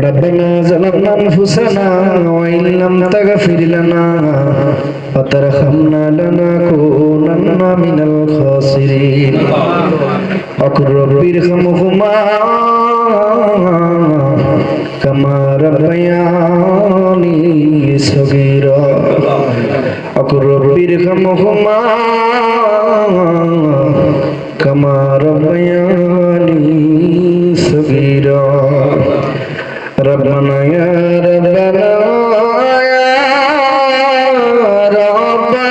ربنا ظلمنا أنفسنا وإن لم تغفر لنا وترحمنا لنكونن من الخاسرين وقل رب ارحمهما كما ربياني صغيرا وقل رب ارحمهما كما ربياني صغيرا ربنا يا ربنا يا ربنا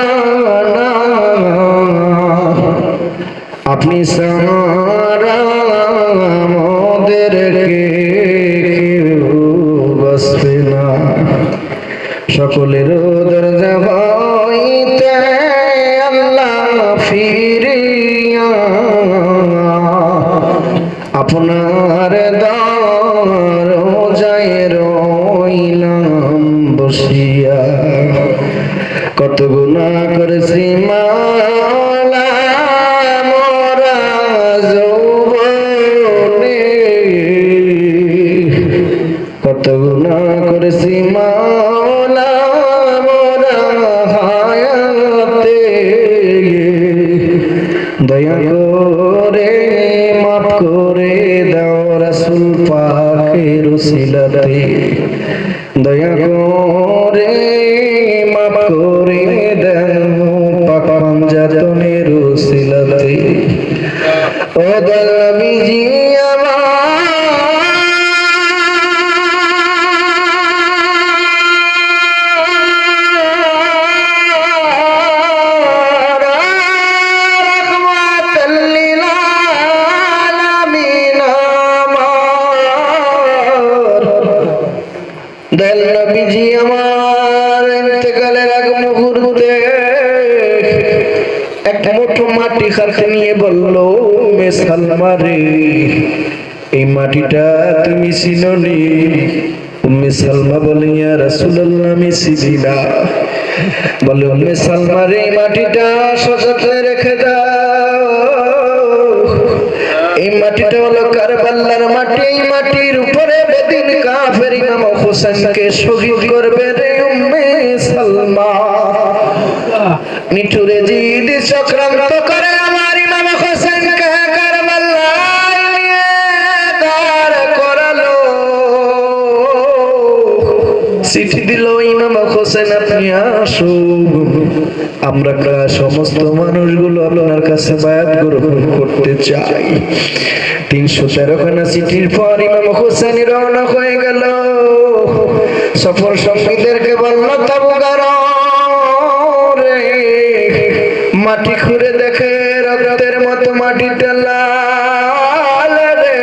আপনি সারা আমাদেরকে কেউ বাঁচবে না সকলের দরজা হইতে আল্লাহ ফিরিয়া আপনার দরজায় রইলাম বসিয়া কত গুনাহ করেছি মাওলা মোরা যৌবনে কত গুনাহ করেছি মাওলা মোরা হায়াতে দয়া করে মাফ করে দাও রাসূল পাকের উসিলাতে দয়া করে মাফ করে দাও পাক পাঞ্জাতনের উসিলাতে ও দয়াবিজি নবীজি আমার ইন্তেকালের আগ মুহূর্তে এক মুঠো মাটি হাতে নিয়ে বলল মে সালমা রে এই মাটিটা তুমি চিনোনি? উম্মে সালমা বলে ইয়া রাসূলুল্লাহ আমি চিনি না। বলে উম্মে সালমা রে এই মাটিটা সযত্নে রেখে দাও, এই মাটিটা হলো কারবালার মাটি। এই মাটির উপরে বেদিন কাফের ইমাম হোসেনকে শহীদ করবে রে উম্মে সালমা। নিঠুরে জিদ চক্রান্ত করে আমার ইমাম হোসেনকে কারবালায় নিয়ে দাঁড় করালো। চিঠি দিল ইমাম হোসেন আপনি আসুন, আমরা সমস্ত মানুষগুলো আপনার কাছে বায়াত গ্রহণ করতে চাই। 313 খানা চিঠির পর ইমাম হোসেন রওনা হয়ে গেল। সফর সঙ্গীদেরকে বলল তাবু গাড়ো রে, মাটি খুঁড়ে দেখে রক্তের মতো মাটিটা লাল রে।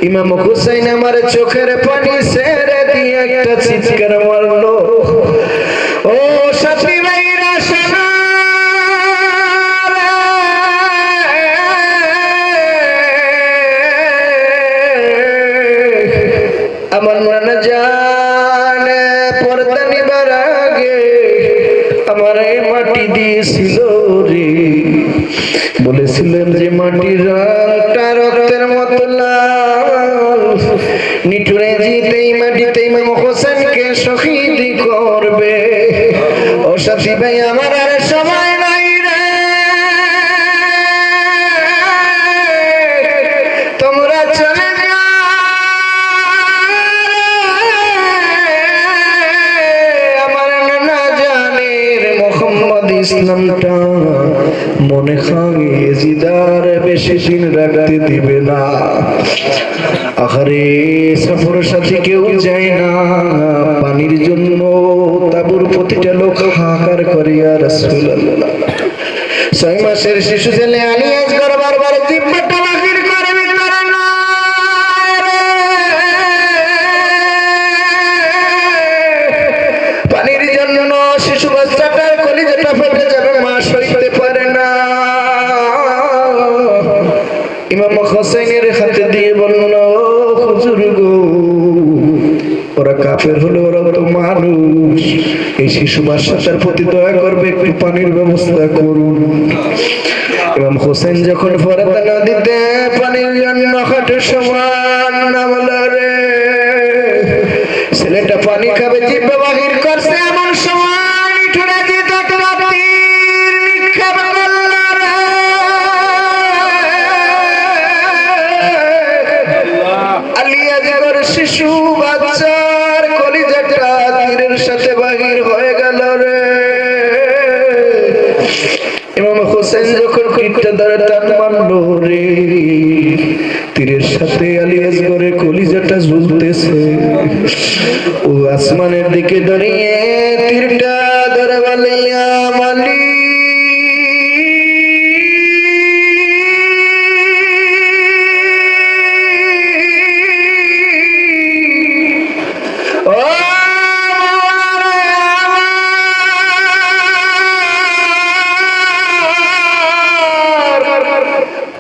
ইমাম হোসেন আমার চোখের পানি ছেড়ে দিয়ে একটা চিৎকার মারলো, ও সাথী ভাইরা শোনো আমার নানা জানে পর্দা নিবার আগে আমার এই মাটি দিয়েছিল রে। বলেছিলেন যে মাটির রংটা রক্তের মতো লাল, নিঠুরে জিতে এই মাটিতে ইমাম হোসেনকে শহীদ করবে। ও সাথী ভাই আমার আর সময় নাই রে, তোমরা চলে যাও। আমার নানা জানের মোহাম্মদ ইসলামটা মনে হয় জিদার বেশি দিন রাখতে দিবে না। আহারে সফর সাথী কেউ যায় না, পানির জন্য তাবুর প্রতিটা লোক হাহাকার করে ইয়া রাসূলুল্লাহ। 6 মাসের শিশু ছেলে আলী আসগর বারবার জিহ্বাটা বাহির করে ভিতরে না রে। পানির জন্য শিশু বাচ্চাটার কলিজাটা ফেটে যাবে, মা সইতে পারে না। ইমাম হোসেনের হাতে দিয়ে বলল হুজুর গো, ওরা কাফের হলে ওরা তো মানুষ, এই শিশু বাচ্চাটার প্রতি দয়া করবে, একটু পানির ব্যবস্থা করুন। ইমাম হোসেন যখন ফরাত নদীতে পানির জন্য হাঁটু সমান নামলো একবার শিশু বাচ্চার কলিজাটা তীরের সাথে বাহির হয়ে গেল রে। ইমাম হোসেন যখন পিঠটা ধরে টান মারলো রে, তীরের সাথে আলী আসগরের কলিজাটা ঝুলতেছে। ও আসমানের দিকে দাঁড়িয়ে তীরটা ধরে বলে ইয়া মালিক,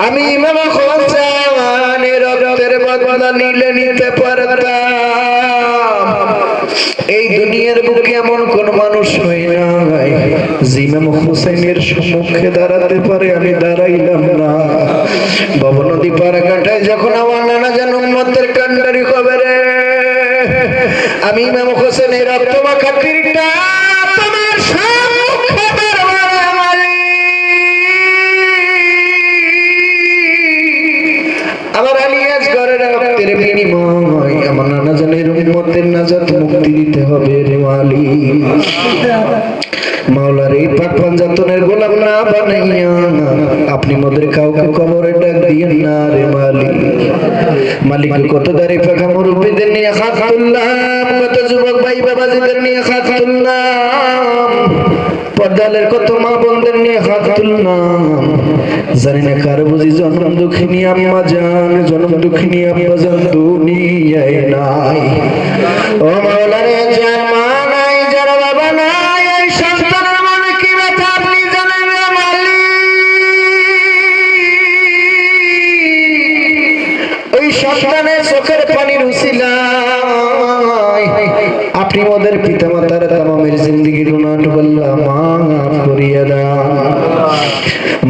আমি ইমাম হোসেনের রক্তের বদলা নিলে নিতে পারতাম। এই দুনিয়ার বুকে এমন কোন মানুষ হয় নাই যে ইমাম হোসেনের সম্মুখে দাঁড়াতে পারে, আমি দাঁড়াইলাম না। বাবা নদী পাড়া কাটায় যখন আমার নানা জান উম্মতের কান্ডারি হবে রে, আমি ইমাম হোসেনের রক্ত মাখা তীরটা তোমার সম্মুখে আমার আলী আসগরের রক্তের বিনিময় আমার নানা জানের উম্মতের নাজাত মুক্তি দিতে হবে রে মালিক। মাওলার এই পাক পাঞ্জাতনের গোলাম না বানাইয়া আপনি মোদের কাউকে কবরে ডাক দিয়েন না রে মালিক। মালিক কত দাঁড়ি পাখা মুরব্বীদের নিয়ে হাত তুললাম, কত যুবক ভাই বাবাজিদের নিয়ে হাত তুললাম, পর্দালের কত মা বোনদের নিয়ে হাত তুললাম। জানি না কার বুঝি জন্ম দুঃখিনী আম্মা জান, জন্ম দুঃখিনী আম্মা জান দুনিয়ায় নাই। ও মাওলা রে, যার মা নাই, যার বাবা নাই, এই সন্তানের মনে কি ব্যথা আপনি জানেন রে মালিক। ওই সন্তানের চোখের পানির উসিলায় আপনি ওদের পিতা মাতার তামামের জিন্দেগির গুনাহটুকু আল্লাহ মাফ করিয়া দাও।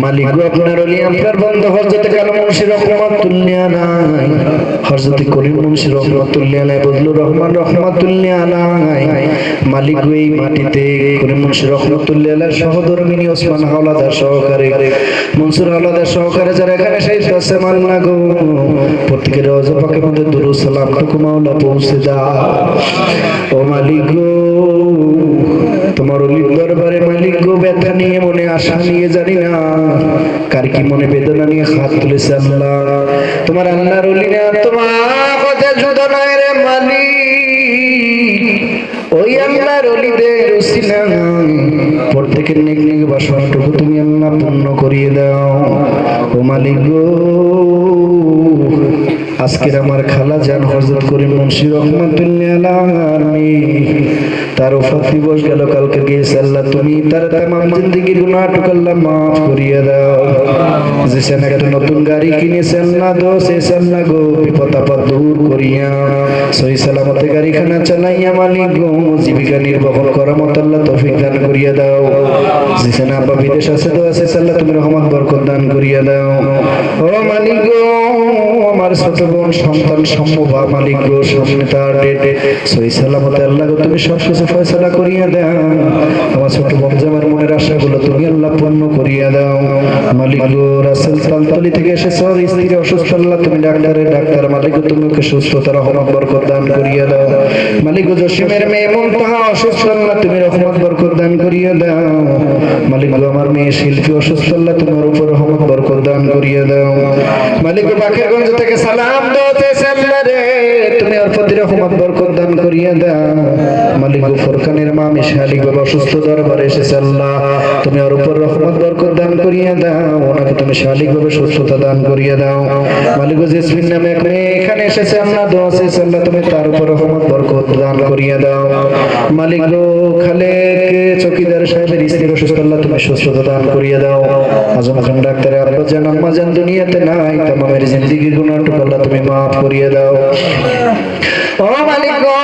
মালিক গো, আপনার ওলি আপনার বন্ধ হযরত কালম মুন্সি রহমাতুল্লাহ আলাইহি, হযরত করিম মুন্সি রহমাতুল্লাহ আলাইহি, বজলুর রহমান রহমাতুল্লাহ আলাইহি। মালিক গো, এই মাটিতে করিম মুন্সি রহমাতুল্লাহ আলাইহি সহধর্মিনী ওসমান হাওলাদার সহকারে, মনসুর হাওলাদার সহকারে যারা এখানে সাহিত্য আছে মাল্লা গো, প্রত্যেকের রওজা পাকের মধ্যে দুরূদ সালাম টুকু মাওলা পৌঁছে দাও। ও মালিক গো, তোমার ওলির দরবারে মালিক গো, ব্যথা নিয়ে মনে আশা নিয়ে জানি না কার কি মনে বেদনা নিয়ে হাত তুলেছে আল্লাহ। তোমার আল্লাহর ওলি না, তোমার কথা জুদা নয় রে মালিক। ওই আল্লাহর ওলিদের উসিলায় প্রত্যেকের নেক নেক বাসনাটুকু তুমি আল্লাহ পূর্ণ করিয়ে দাও। ও মালিক গো, আজকের আমার খালা জান হযরত করিম মুন্সি রহমাতুল্লাহ আলাইহি তার ওফাত দিবস গেল কালকে গিয়েছে। আল্লাহ তুমি তার তামাম জিন্দেগির গুনাহটুকু আল্লাহ মাফ করিয়ে দাও। যে সে একটা নতুন গাড়ি কিনেছে আল্লাহ দোষ এসে আল্লাহ গো, বিপদ আপদ দূর করিয়া সহি সালামতে গাড়িখানা চালাইয়া মালিক গো জীবিকা নির্বাহ করার মতো আল্লাহ তৌফিক দান করিয়া দাও। যে সে না বিদেশ আছে তো আছে আল্লাহ তুমি রহমত বরকত দান করিয়া দাও। ও মালিক গো, আমার ছোট বোন সন্তান সম্ভবা মালিক গো, সামনে তার ডেটে সহি সালামতে আল্লাহ গো তুমি সবকিছু ফয়সালা করিয়া দাও। আমার ছোট বোন জামার মনের আশাগুলো তুমি আল্লাহ পূর্ণ করিয়া দাও। মালিক গো, রাসেল তালতলি থেকে এসেছে, স্ত্রী অসুস্থ আল্লাহ তুমি ডাক্তার মালিক গো তুমি ওকে সুস্থতা রহমত বরকত দান করিয়া দাও। মালিক গো, জসিমের মেয়ে মুনতাহা অসুস্থ আল্লাহ তুমি রহমত বরকত দান করিয়া দাও। মালিক গো, আমার মেয়ে শিল্পী অসুস্থ আল্লাহ তোমার উপর রহমত বরকত দান করিয়া দাও। মালিক গো, বাকেরগঞ্জ থেকে সালাম দোতেছে আল্লাহ রে, তুমি ওর প্রতি রহমত বরকত দান করিয়া দাও। মালিক গো, ফরকানের মা মিশালি বাবা অসুস্থ দরবারে এসেছে আল্লাহ তুমি ওর উপর রহমত বরকত দান করিয়া দাও, ওনাকে তুমি শালীভাবে সুস্থতা দান করিয়া দাও। মালিক গো, জেসমিন নামে এক মেয়ে এখানে এসেছে আল্লাহ দোয়া চেয়েছে আল্লাহ তুমি তার উপর রহমত বরকত দান করিয়া দাও। মালিক গো, খালেক চৌকিদার সাহেবের স্ত্রী অসুস্থ আল্লাহ তুমি সুস্থতা দান করিয়া দাও। আজম খান ডাক্তারের আব্বা জান আম্মা জান দুনিয়াতে নাই, তামামের জিন্দেগির গুনাহটুকু আল্লাহ তুমি মাফ করিয়া দাও। ও মালিক গো,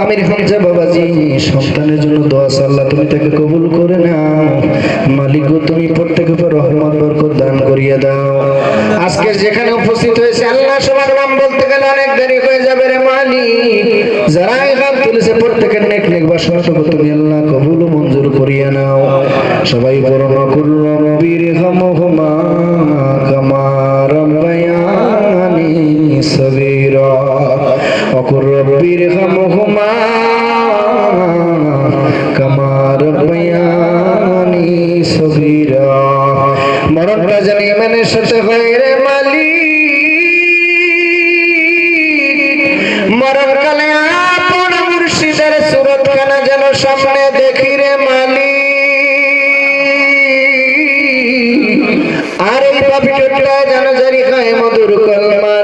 আমির হামজা বাবাজি সন্তানের জন্য দোয়া আল্লাহ তুমি তাকে কবুল করে নাও। মালিক গো, তুমি প্রত্যেকের উপর রহমত বরকত দান করিয়া দাও। আজকে যেখানে উপস্থিত হয়েছে আল্লাহ সবার নাম বলতে গেলে অনেক দেরি হয়ে যাবে রে মালিক। যারা হাত তুলেছে প্রত্যেকের নেক নেক বাসনাটুকু তুমি আল্লাহ কবুল ও মঞ্জুর করিয়া নাও। সবাই বরণ করুন নবীর হামহুমা কামা রাব্বায়ানি সগীরা। রব্বির হামহুমা কামা রাব্বায়ানি সগীরা। মরণটা জানি ইমানের সাথে হয় রে মালিক, মরণকালে আপন মুর্শিদের সুরত খানা যেন সামনে দেখি রে মালিক। আর এই পাপিটা যেন জারি খায় মধুর কলমা